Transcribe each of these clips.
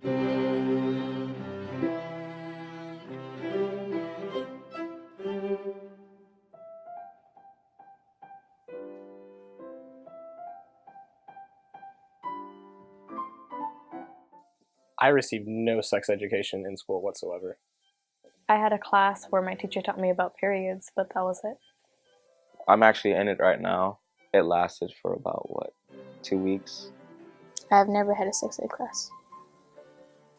I received no sex education in school whatsoever. I had a class where my teacher taught me about periods, but that was it. I'm actually in it right now. It lasted for about, what, 2 weeks? I've never had a sex ed class.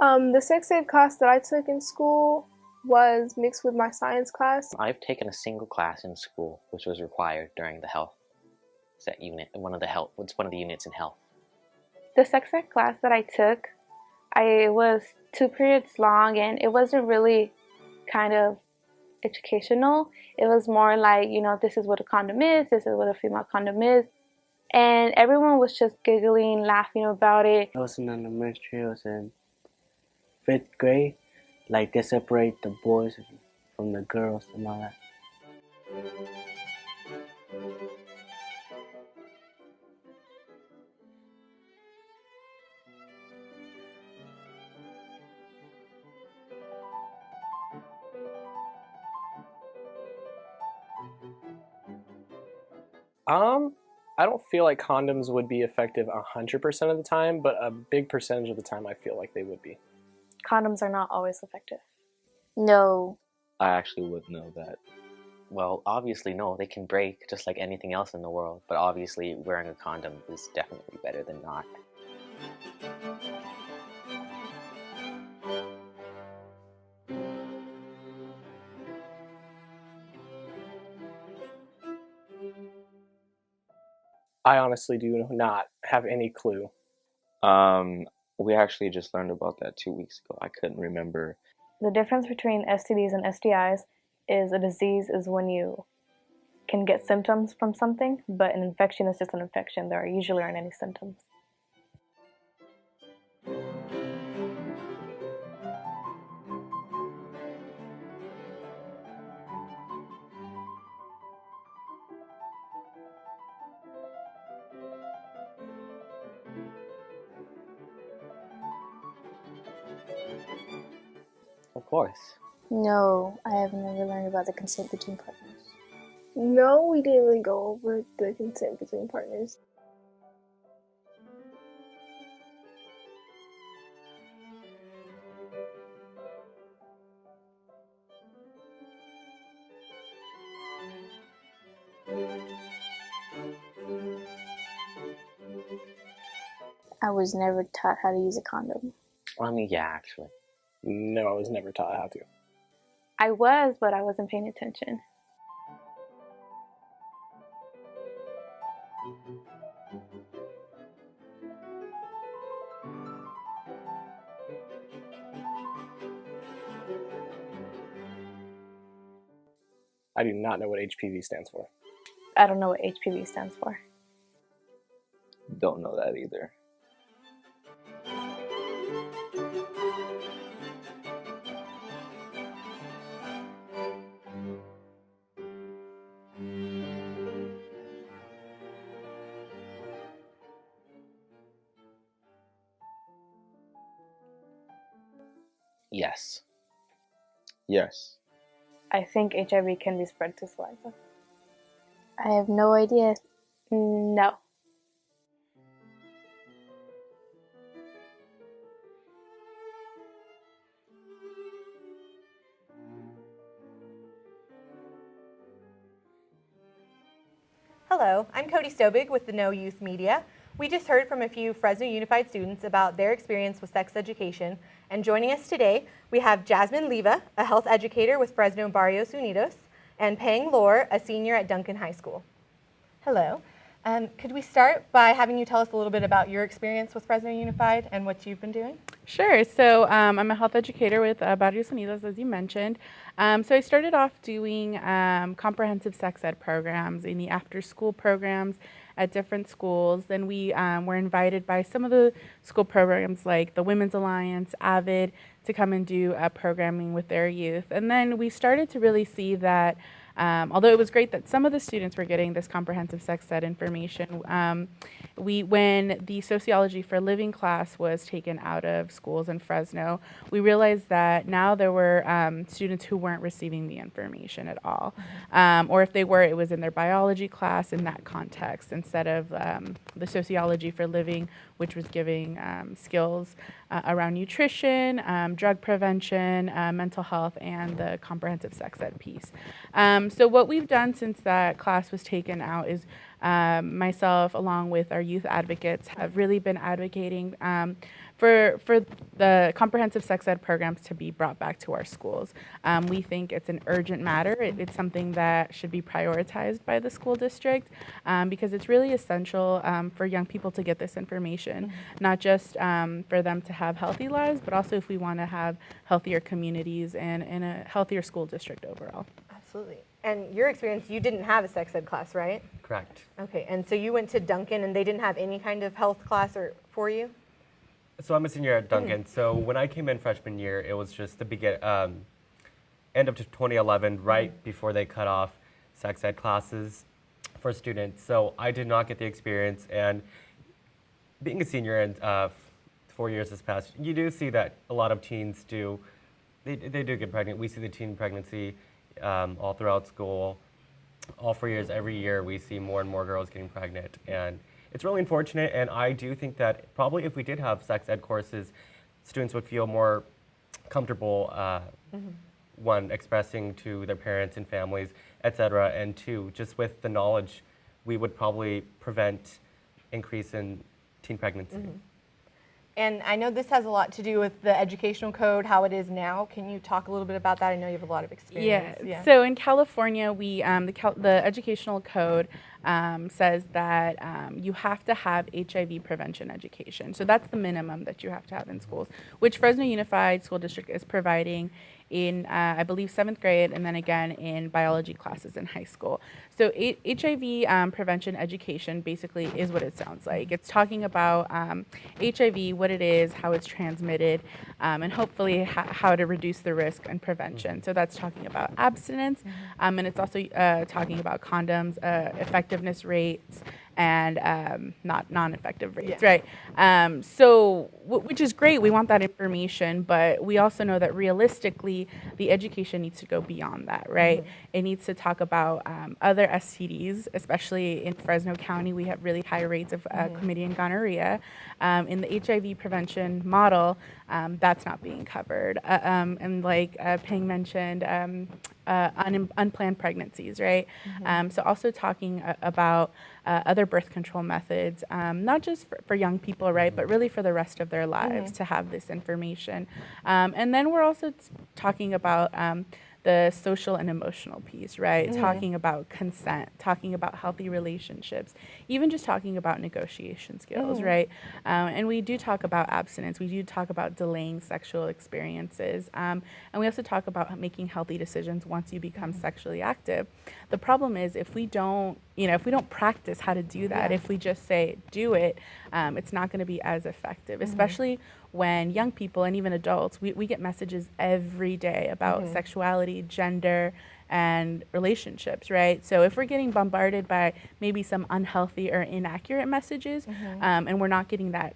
The sex ed class that I took in school was mixed with my science class. I've taken a single class in school, which was required during the health set unit, it's one of the units in health. The sex ed class that I took, I was 2 periods long, and it wasn't really kind of educational. It was more like, this is what a condom is, this is what a female condom is. And everyone was just giggling, laughing about it. I was in elementary, I was in 5th grade. Like, they separate the boys from the girls and all that. I don't feel like condoms would be effective 100% of the time, but a big percentage of the time I feel like they would be. Condoms are not always effective. No. I actually would know that. Well, obviously, no, they can break just like anything else in the world, but obviously wearing a condom is definitely better than not. I honestly do not have any clue. We actually just learned about that 2 weeks ago. I couldn't remember. The difference between STDs and STIs is a disease is when you can get symptoms from something, but an infection is just an infection. There usually aren't any symptoms. Of course. No, I have never learned about the consent between partners. No, we didn't really go over the consent between partners. I was never taught how to use a condom. I mean, yeah, actually. No, I was never taught how to. I was, but I wasn't paying attention. I do not know what HPV stands for. I don't know what HPV stands for. Don't know that either. Yes. Yes. I think HIV can be spread to saliva. I have no idea. No. Hello, I'm Cody Stobig with the No Youth Media. We just heard from a few Fresno Unified students about their experience with sex education. And joining us today, we have Jasmine Leva, a health educator with Fresno Barrios Unidos, and Pang Lor, a senior at Duncan High School. Hello. Could we start by having you tell us a little bit about your experience with Fresno Unified and what you've been doing? Sure. So I'm a health educator with Barrios Unidos, as you mentioned. So I started off doing comprehensive sex ed programs in the after-school programs at different schools. Then we were invited by some of the school programs like the Women's Alliance, AVID, to come and do programming with their youth. And then we started to really see that Although it was great that some of the students were getting this comprehensive sex ed information, when the sociology for living class was taken out of schools in Fresno, we realized that now there were students who weren't receiving the information at all. Or if they were, it was in their biology class in that context instead of the sociology for living, which was giving skills around nutrition, drug prevention, mental health, and the comprehensive sex ed piece. So what we've done since that class was taken out is myself, along with our youth advocates, have really been advocating for the comprehensive sex ed programs to be brought back to our schools. We think it's an urgent matter. It's something that should be prioritized by the school district because it's really essential for young people to get this information, not just for them to have healthy lives, but also if we want to have healthier communities and a healthier school district overall. Absolutely. And your experience, you didn't have a sex ed class, right? Correct. Okay, and so you went to Duncan and they didn't have any kind of health class for you? So I'm a senior at Duncan. So when I came in freshman year, it was just the end of 2011, right before they cut off sex ed classes for students. So I did not get the experience. And being a senior and 4 years has passed, you do see that a lot of teens do, they do get pregnant. We see the teen pregnancy all throughout school. All 4 years, every year, we see more and more girls getting pregnant. And it's really unfortunate, and I do think that probably if we did have sex ed courses, students would feel more comfortable, one, expressing to their parents and families, et cetera, and two, just with the knowledge, we would probably prevent increase in teen pregnancy. And I know this has a lot to do with the educational code, how it is now. Can you talk a little bit about that? I know you have a lot of experience. Yeah. So in California, we the educational code says that you have to have HIV prevention education. So that's the minimum that you have to have in schools, which Fresno Unified School District is providing in, I believe, 7th grade, and then again in biology classes in high school. So HIV prevention education basically is what it sounds like. It's talking about HIV, what it is, how it's transmitted, and hopefully how to reduce the risk and prevention. So that's talking about abstinence, and it's also talking about condoms, effectiveness rates, and not non-effective rates, right? So, which is great. We want that information, but we also know that realistically, the education needs to go beyond that, right? It needs to talk about other STDs, especially in Fresno County. We have really high rates of chlamydia and gonorrhea. In the HIV prevention model, that's not being covered. And like Ping mentioned, unplanned pregnancies, right? So also talking about other birth control methods, not just for young people, right, but really for the rest of their lives to have this information. And then we're also talking about the social and emotional piece, right? Talking about consent, talking about healthy relationships, even just talking about negotiation skills, right? And we do talk about abstinence. We do talk about delaying sexual experiences. And we also talk about making healthy decisions once you become sexually active. The problem is if we don't, if we don't practice how to do that, if we just say, do it, it's not gonna be as effective, especially when young people and even adults, we get messages every day about sexuality, gender, and relationships, right? So if we're getting bombarded by maybe some unhealthy or inaccurate messages, and we're not getting that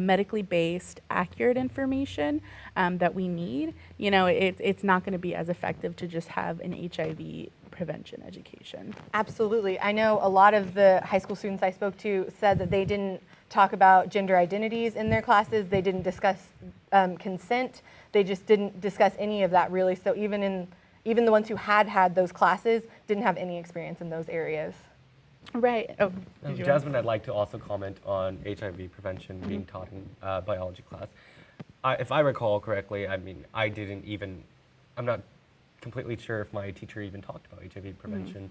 medically based, accurate information that we need, it's not gonna be as effective to just have an HIV prevention education. Absolutely. I know a lot of the high school students I spoke to said that they didn't talk about gender identities in their classes. They didn't discuss consent. They just didn't discuss any of that really. So even the ones who had those classes didn't have any experience in those areas. Right. Oh, Jasmine, I'd like to also comment on HIV prevention being taught in biology class. If I recall correctly, I'm not completely sure if my teacher even talked about HIV prevention.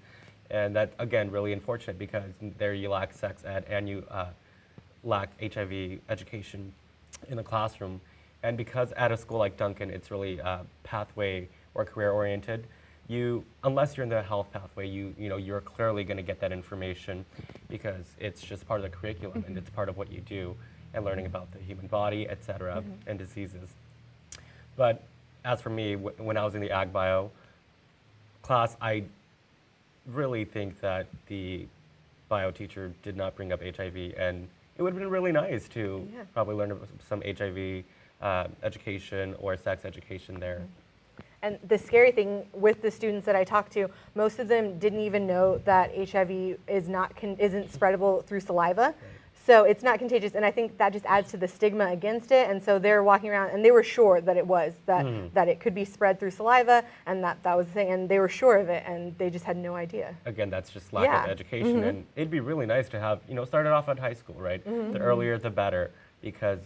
And that, again, really unfortunate because there you lack sex ed and you lack HIV education in the classroom. And because at a school like Duncan, it's really pathway or career oriented, unless you're in the health pathway, you're clearly going to get that information because it's just part of the curriculum and it's part of what you do and learning about the human body, et cetera, and diseases. But as for me, when I was in the ag bio class, I really think that the bio teacher did not bring up HIV, and it would have been really nice to probably learn some HIV education or sex education there. And the scary thing with the students that I talked to, most of them didn't even know that HIV isn't spreadable through saliva. Right. So it's not contagious, and I think that just adds to the stigma against it. And so they're walking around, and they were sure that it was, that it could be spread through saliva, and that was the thing, and they were sure of it, and they just had no idea. Again, that's just lack of education, and it'd be really nice to have, start it off at high school, right? The earlier the better, because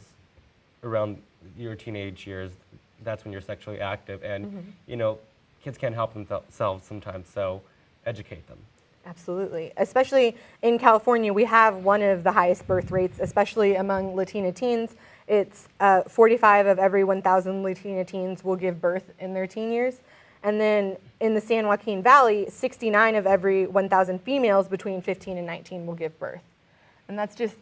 around your teenage years, that's when you're sexually active, and kids can't help themselves sometimes, so educate them. Absolutely. Especially in California, we have one of the highest birth rates, especially among Latina teens. It's 45 of every 1,000 Latina teens will give birth in their teen years. And then in the San Joaquin Valley, 69 of every 1,000 females between 15 and 19 will give birth. And that's just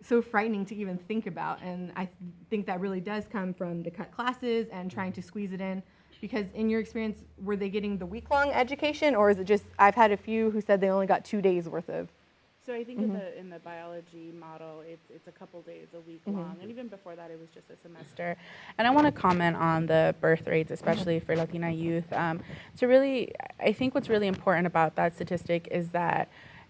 so frightening to even think about. And I think that really does come from the cut classes and trying to squeeze it in. Because in your experience, were they getting the week-long education, or is it just, I've had a few who said they only got 2 days worth of? So I think in the biology model, it's a couple days, a week long, and even before that, it was just a semester. And I want to comment on the birth rates, especially for Latina youth. I think what's really important about that statistic is that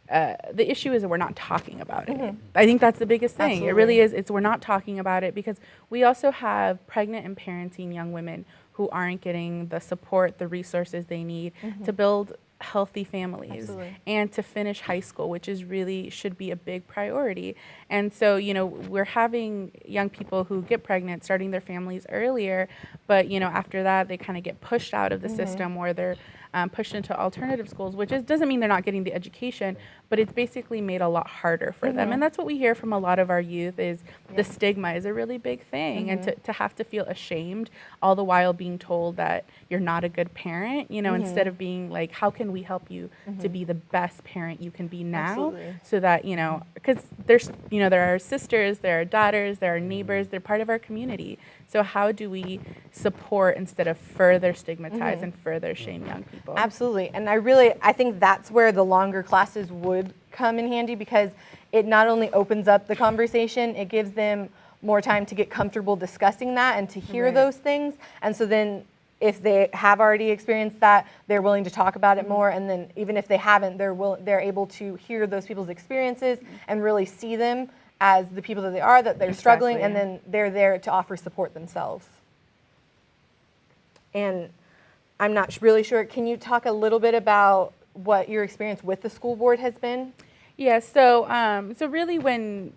the issue is that we're not talking about it. I think that's the biggest thing. Absolutely. It really is. We're not talking about it because we also have pregnant and parenting young women who aren't getting the support, the resources they need to build healthy families. Absolutely. And to finish high school, which is really should be a big priority. And so, we're having young people who get pregnant, starting their families earlier, but after that, they kind of get pushed out of the system, or they're pushed into alternative schools, which doesn't mean they're not getting the education, but it's basically made a lot harder for them. And that's what we hear from a lot of our youth is the stigma is a really big thing. And to have to feel ashamed all the while being told that you're not a good parent, instead of being like, how can we help you to be the best parent you can be now? Absolutely. So that, because there's, there are sisters, there are daughters, there are neighbors, they're part of our community. So how do we support instead of further stigmatize and further shame young people? Absolutely. And I think that's where the longer classes would come in handy, because it not only opens up the conversation, it gives them more time to get comfortable discussing that and to hear those things. And so then if they have already experienced that, they're willing to talk about it more. And then even if they haven't, they're able to hear those people's experiences and really see them as the people that they are, that they're struggling, and then they're there to offer support themselves. And I'm not really sure, can you talk a little bit about what your experience with the school board has been? Yeah, so really when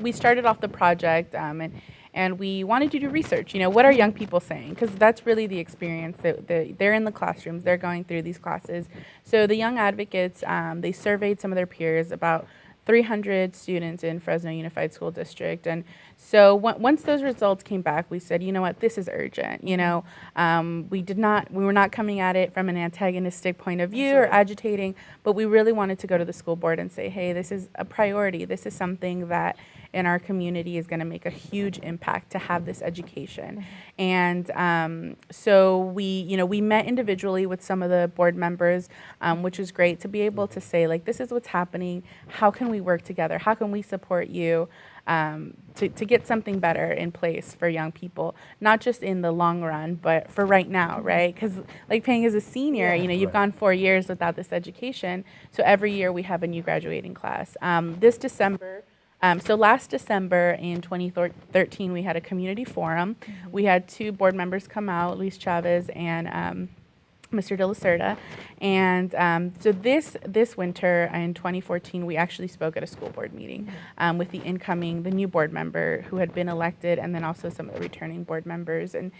we started off the project and we wanted to do research, what are young people saying? Because that's really the experience that they're in the classrooms, they're going through these classes. So the young advocates, they surveyed some of their peers, about 300 students in Fresno Unified School District. And so once those results came back, we said, you know what, this is urgent. We were not coming at it from an antagonistic point of view or agitating, but we really wanted to go to the school board and say, hey, this is a priority. This is something that in our community is going to make a huge impact to have this education. And so we met individually with some of the board members, which was great to be able to say, like, this is what's happening. How can we work together? How can we support you to get something better in place for young people, not just in the long run, but for right now, right? Because like Pang is a senior, you've gone 4 years without this education. So every year we have a new graduating class. This December, so last December in 2013, we had a community forum. We had 2 board members come out, Luis Chavez and Mr. De La Cerda. And so this winter in 2014, we actually spoke at a school board meeting with the new board member who had been elected, and then also some of the returning board members. And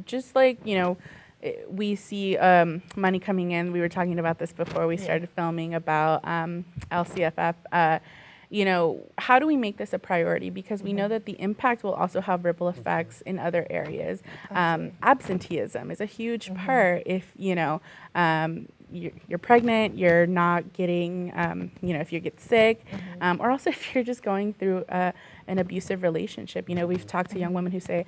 just like, we see money coming in. We were talking about this before we started filming about LCFF. How do we make this a priority? Because we know that the impact will also have ripple effects in other areas. Absenteeism is a huge part. If, you're pregnant, you're not getting, if you get sick, or also if you're just going through an abusive relationship. We've talked to young women who say,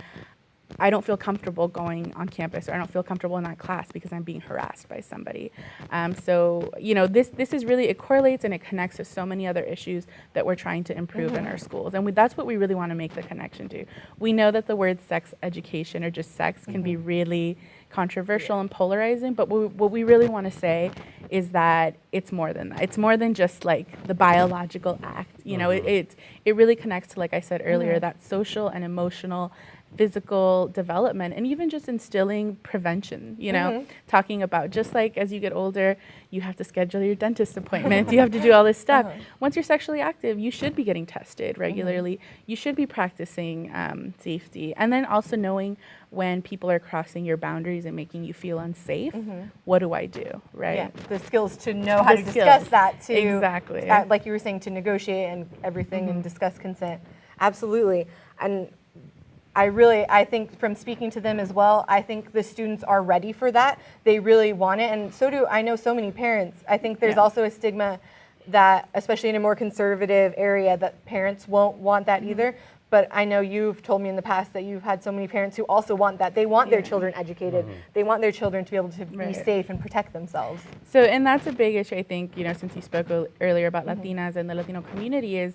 I don't feel comfortable going on campus, or I don't feel comfortable in that class because I'm being harassed by somebody. So, this is really, it correlates and it connects to so many other issues that we're trying to improve in our schools. And that's what we really want to make the connection to. We know that the word sex education or just sex can be really controversial and polarizing, but what we really want to say is that it's more than that. It's more than just like the biological act. It really connects to, like I said earlier, that social and emotional, physical development, and even just instilling prevention, talking about, just like as you get older, you have to schedule your dentist appointments, you have to do all this stuff. Once you're sexually active, you should be getting tested regularly. You should be practicing safety. And then also knowing when people are crossing your boundaries and making you feel unsafe, what do I do, right? Yeah, the skills to know how to discuss that, to exactly, like you were saying, to negotiate and everything and discuss consent. Absolutely. And I think from speaking to them as well, I think the students are ready for that. They really want it, and so do I know so many parents. I think there's also a stigma that, especially in a more conservative area, that parents won't want that either. But I know you've told me in the past that you've had so many parents who also want that. They want their children educated. They want their children to be able to be safe and protect themselves. So, and that's a big issue, I think, since you spoke earlier about Latinas and the Latino community, is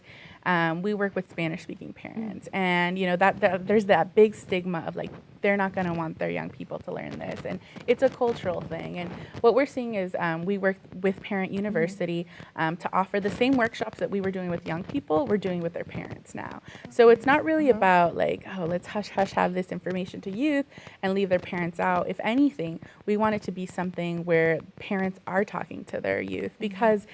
we work with Spanish-speaking parents. And, that there's that big stigma of like, they're not going to want their young people to learn this. And it's a cultural thing. And what we're seeing is we work with Parent University to offer the same workshops that we were doing with young people, we're doing with their parents now. So it's not really about like, oh, let's hush have this information to youth and leave their parents out. If anything, we want it to be something where parents are talking to their youth, because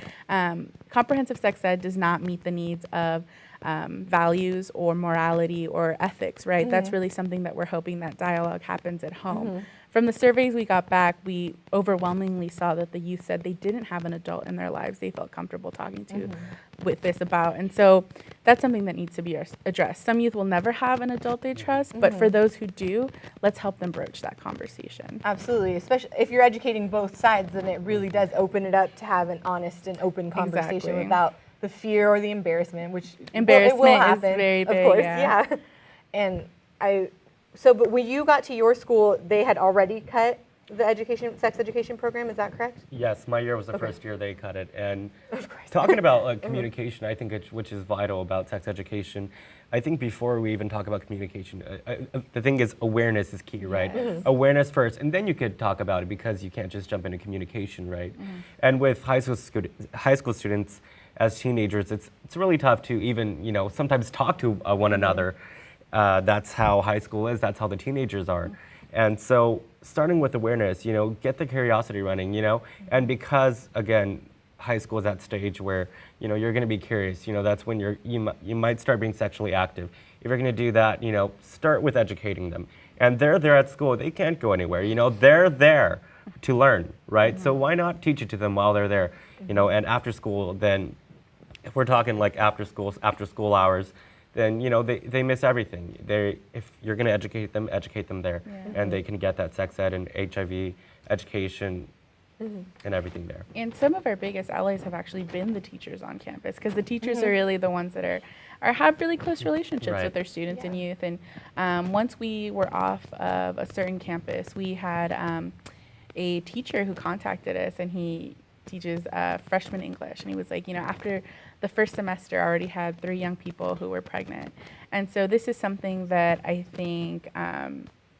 comprehensive sex ed does not meet the needs of values or morality or ethics, right? That's really something that we're hoping that dialogue happens at home. From the surveys we got back, we overwhelmingly saw that the youth said they didn't have an adult in their lives they felt comfortable talking to with this about. And so that's something that needs to be addressed. Some youth will never have an adult they trust, but for those who do, let's help them broach that conversation. Absolutely, especially if you're educating both sides, then it really does open it up to have an honest and open conversation without the fear or the embarrassment, which it will happen, is very big, of course, And but when you got to your school, they had already cut the sex education program, is that correct? Yes, my year was the first year they cut it. And talking about communication, I think which is vital about sex education, I think before we even talk about communication, the thing is awareness is key, right? Awareness first, and then you could talk about it, because you can't just jump into communication, right? And with high school students, as teenagers, it's really tough to even, sometimes talk to one another. That's how high school is, that's how the teenagers are. And so starting with awareness, get the curiosity running, and because, again, high school is that stage where, you're gonna be curious, that's when you might start being sexually active. If you're gonna do that, start with educating them. And they're there at school, they can't go anywhere, they're there to learn, right? So why not teach it to them while they're there, and after school, then, if we're talking like after school hours, then they miss everything. If you're going to educate them there, and they can get that sex ed and HIV education and everything there. And some of our biggest allies have actually been the teachers on campus, because the teachers are really the ones that have really close relationships with their students and youth. And once we were off of a certain campus, we had a teacher who contacted us, and he teaches freshman English, and he was like, after the first semester, I already had 3 young people who were pregnant. And so this is something that I think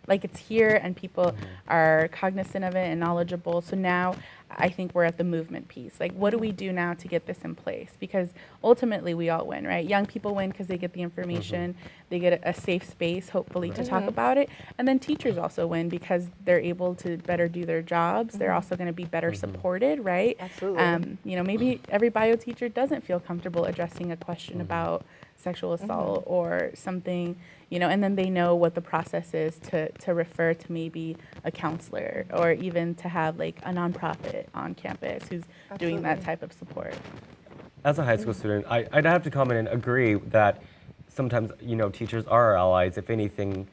it's here, and people are cognizant of it and knowledgeable. So now I think we're at the movement piece. Like, what do we do now to get this in place? Because ultimately we all win, right? Young people win because they get the information, they get a safe space, hopefully, to talk about it. And then teachers also win because they're able to better do their jobs. They're also going to be better supported, right? Absolutely. Maybe every bio teacher doesn't feel comfortable addressing a question about sexual assault or something, and then they know what the process is to refer to maybe a counselor, or even to have like a nonprofit on campus who's doing that type of support. As a high school student, I'd have to comment and agree that sometimes, teachers are our allies. If anything,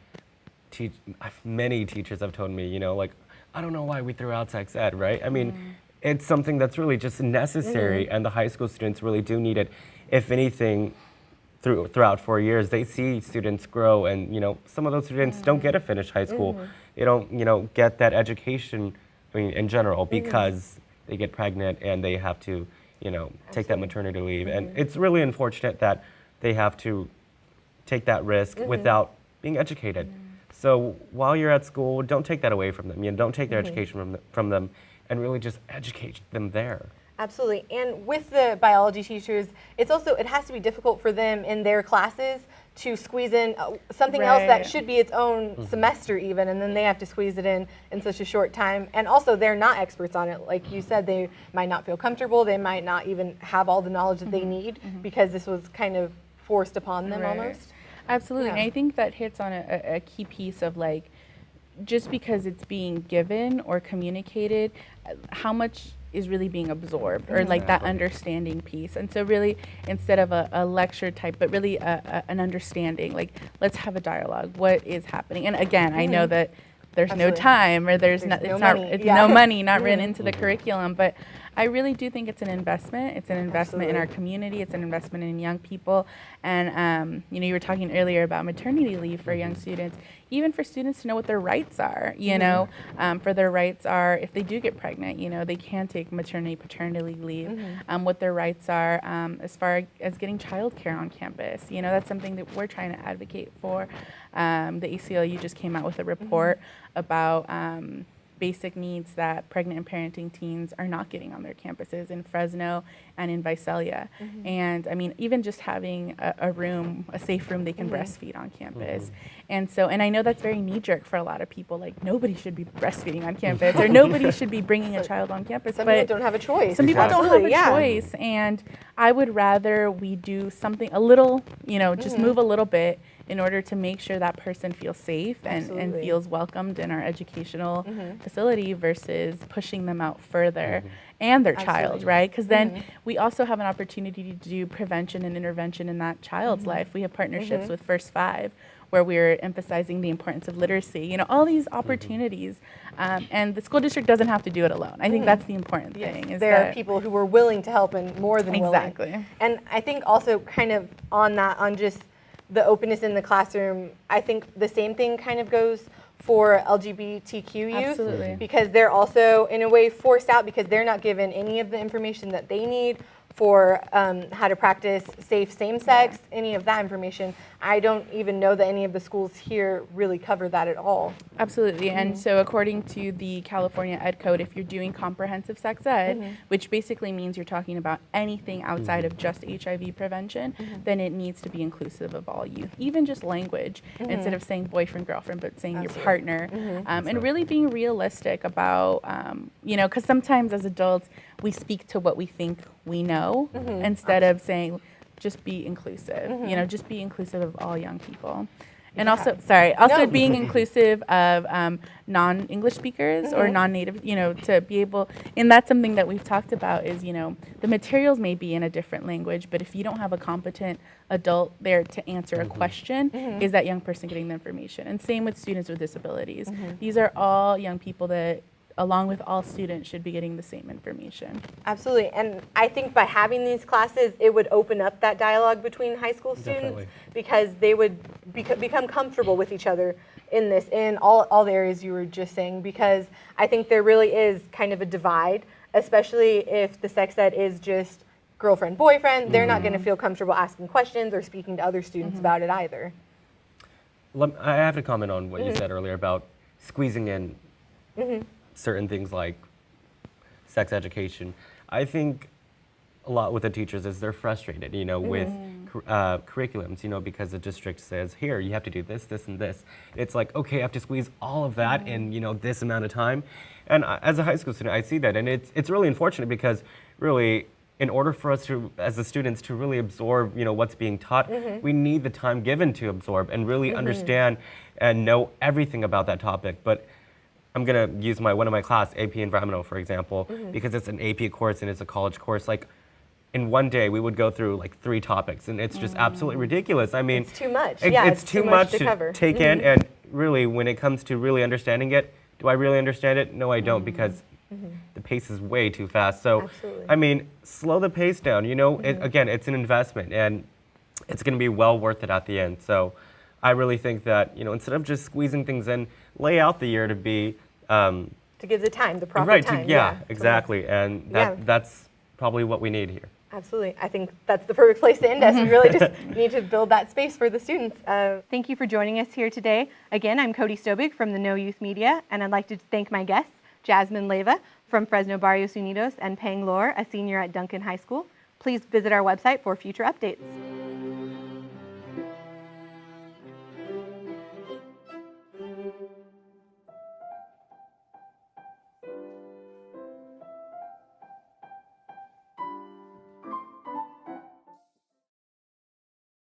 many teachers have told me, I don't know why we threw out sex ed, right? I mean, it's something that's really just necessary, and the high school students really do need it. If anything, throughout 4 years, they see students grow, and some of those students don't get to finish high school. They don't get that education, in general, because they get pregnant and they have to take that maternity leave. And it's really unfortunate that they have to take that risk without being educated. So while you're at school, don't take that away from them. Don't take their education from them, and really just educate them there. Absolutely. And with the biology teachers, it has to be difficult for them in their classes to squeeze in something else that should be its own semester even, and then they have to squeeze it in such a short time. And also, they're not experts on it. Like you said, they might not feel comfortable. They might not even have all the knowledge that they need because this was kind of forced upon them almost. Absolutely. Yeah. And I think that hits on a key piece of like, just because it's being given or communicated, how much is really being absorbed, or like that understanding piece. And so really, instead of a lecture type, but really an understanding, like, let's have a dialogue. What is happening? And again, I know that there's no time, or there's no money not written into the curriculum, but I really do think it's an investment. It's an investment in our community. It's an investment in young people. And you were talking earlier about maternity leave for young students. Even for students to know what their rights are, for their rights are, if they do get pregnant, they can take maternity, paternity leave, what their rights are as far as getting childcare on campus. That's something that we're trying to advocate for. The ACLU just came out with a report about basic needs that pregnant and parenting teens are not getting on their campuses in Fresno and in Visalia. And I mean, even just having a room, a safe room they can breastfeed on campus. And I know that's very knee-jerk for a lot of people, like nobody should be breastfeeding on campus, or nobody should be bringing a child on campus. Some people don't have a choice. Some people don't have a choice, and I would rather we do something a little, just move a little bit in order to make sure that person feels safe and feels welcomed in our educational facility versus pushing them out further and their child, right? Because then we also have an opportunity to do prevention and intervention in that child's life. We have partnerships with First Five, where we're emphasizing the importance of literacy, all these opportunities. And the school district doesn't have to do it alone. I think that's the important thing. Is there are people who are willing to help and more than willing. Exactly. And I think also kind of on just the openness in the classroom, I think the same thing kind of goes for LGBTQ youth. Absolutely. Because they're also in a way forced out because they're not given any of the information that they need for how to practice safe same-sex, any of that information. I don't even know that any of the schools here really cover that at all. Absolutely. And so according to the California Ed Code, if you're doing comprehensive sex ed, which basically means you're talking about anything outside of just HIV prevention, then it needs to be inclusive of all youth, even just language, instead of saying boyfriend, girlfriend, but saying your partner. And really being realistic about, because sometimes as adults, we speak to what we think we know instead of saying, just be inclusive, just be inclusive of all young people. And also being inclusive of non-English speakers or non-native, to be able, and that's something that we've talked about is, the materials may be in a different language, but if you don't have a competent adult there to answer a question, is that young person getting the information? And same with students with disabilities. These are all young people that, along with all students, should be getting the same information. Absolutely. And I think by having these classes, it would open up that dialogue between high school students because they would become comfortable with each other in this, in all the areas you were just saying, because I think there really is kind of a divide, especially if the sex ed is just girlfriend, boyfriend. They're not going to feel comfortable asking questions or speaking to other students about it either. I have to comment on what you said earlier about squeezing in certain things like sex education. I think a lot with the teachers is they're frustrated, with curriculums, because the district says, here, you have to do this, this, and this. It's like, okay, I have to squeeze all of that in, this amount of time. And as a high school student, I see that, and it's really unfortunate because really, in order for us to, as the students, to really absorb, what's being taught, we need the time given to absorb and really understand and know everything about that topic. But I'm gonna use one of my class, AP Environmental, for example, because it's an AP course and it's a college course. Like, in one day, we would go through like 3 topics, and it's just absolutely ridiculous. I mean, it's too much. It's too much to cover. Take in, and really, when it comes to really understanding it, do I really understand it? No, I don't, because the pace is way too fast. So, I mean, slow the pace down. Again, it's an investment, and it's going to be well worth it at the end. So I really think that, instead of just squeezing things in, lay out the year to be to give the time, the proper right, time. yeah, exactly. And that's probably what we need here. Absolutely. I think that's the perfect place to end us. We really just need to build that space for the students. Thank you for joining us here today. Again, I'm Cody Stobig from the No Youth Media, and I'd like to thank my guests, Jasmine Leyva from Fresno Barrios Unidos and Peng Lor, a senior at Duncan High School. Please visit our website for future updates.